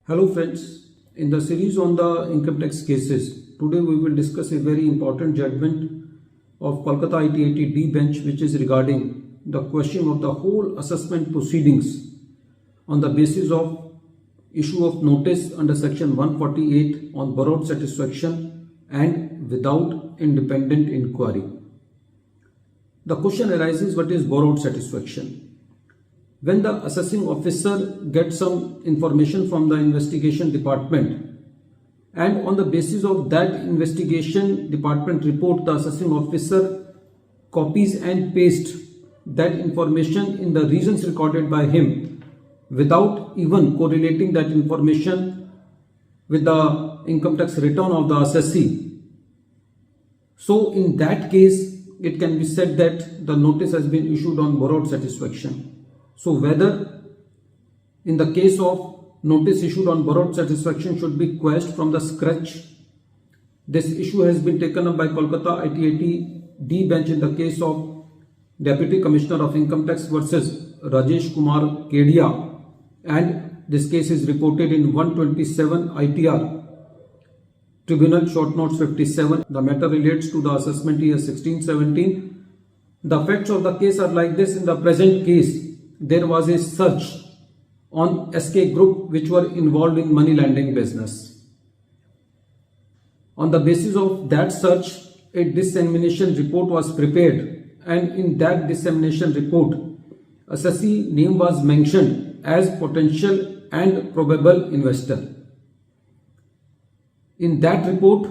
Hello friends, in the series on the income tax cases, today we will discuss a very important judgment of Kolkata ITAT bench which is regarding the question of the whole assessment proceedings on the basis of issue of notice under section 148 on borrowed satisfaction and without independent inquiry. The question arises, what is borrowed satisfaction? When the assessing officer gets some information from the investigation department and on the basis of that investigation department report, the assessing officer copies and pastes that information in the reasons recorded by him without even correlating that information with the income tax return of the assessee. So in that case, it can be said that the notice has been issued on borrowed satisfaction. So whether in the case of notice issued on borrowed satisfaction should be quashed from the scratch, this issue has been taken up by Kolkata ITAT D bench in the case of Deputy Commissioner of Income Tax versus Rajesh Kumar Kedia, and this case is reported in 127 ITR Tribunal Short Notes 57. The matter relates to the assessment year 16-17. The facts of the case are like this. In the present case, there was a search on SK Group which were involved in money lending business. On the basis of that search, a dissemination report was prepared, and in that dissemination report, assessee name was mentioned as potential and probable investor. In that report,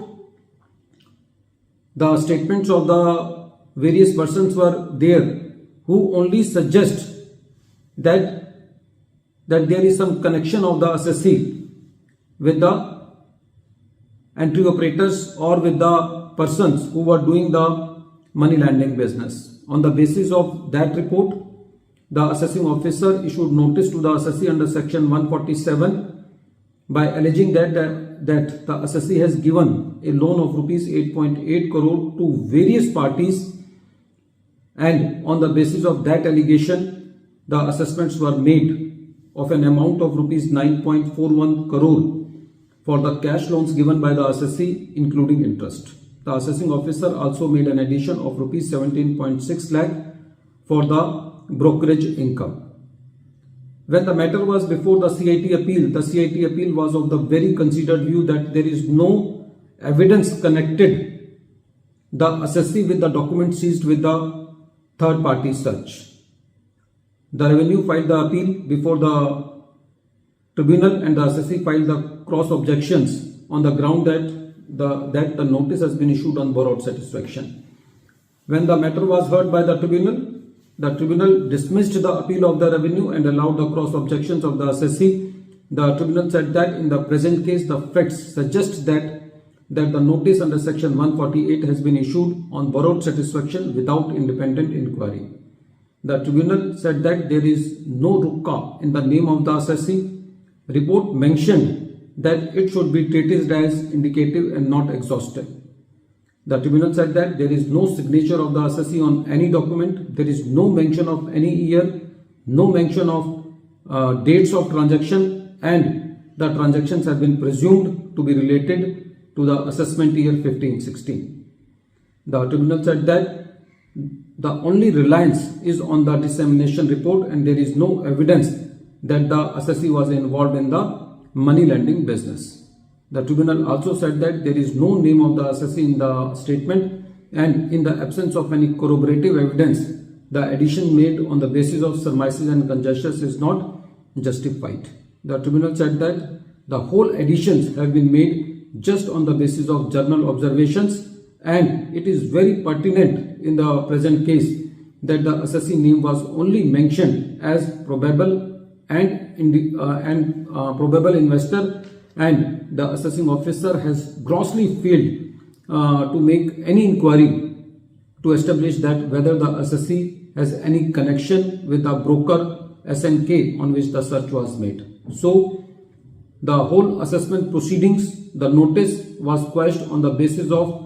the statements of the various persons were there who only suggest that there is some connection of the assessee with the entry operators or with the persons who were doing the money lending business. On the basis of that report, the assessing officer issued notice to the assessee under section 147 by alleging that the assessee has given a loan of rupees 8.8 crore to various parties, and on the basis of that allegation, the assessments were made of an amount of rupees 9.41 crore for the cash loans given by the assessee, including interest. The assessing officer also made an addition of rupees 17.6 lakh for the brokerage income. When the matter was before the CIT appeal was of the very considered view that there is no evidence connected the assessee with the document seized with the third party search. The revenue filed the appeal before the tribunal, and the assessee filed the cross objections on the ground that the notice has been issued on borrowed satisfaction. When the matter was heard by the tribunal dismissed the appeal of the revenue and allowed the cross objections of the assessee. The tribunal said that in the present case, the facts suggest that the notice under section 148 has been issued on borrowed satisfaction without independent inquiry. The tribunal said that there is no rukka in the name of the assessee. Report mentioned that it should be treated as indicative and not exhaustive. The tribunal said that there is no signature of the assessee on any document, there is no mention of any year, no mention of dates of transaction, and the transactions have been presumed to be related to the assessment year 15-16. The tribunal said that the only reliance is on the dissemination report and there is no evidence that the assessee was involved in the money lending business. The tribunal also said that there is no name of the assessee in the statement, and in the absence of any corroborative evidence, the addition made on the basis of surmises and conjectures is not justified. The tribunal said that the whole additions have been made just on the basis of journal observations, and it is very pertinent in the present case that the assessee name was only mentioned as probable and probable investor, and the assessing officer has grossly failed to make any inquiry to establish that whether the assessee has any connection with the broker SNK on which the search was made. So the whole assessment proceedings, the notice was quashed on the basis of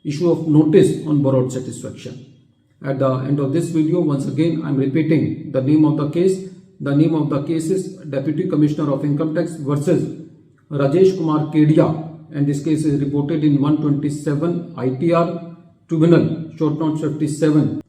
issue of notice on borrowed satisfaction. At the end of this video, once again I am repeating the name of the case. The name of the case is Deputy Commissioner of Income Tax versus Rajesh Kumar Kedia, and this case is reported in 127 IPR Tribunal, short note 57.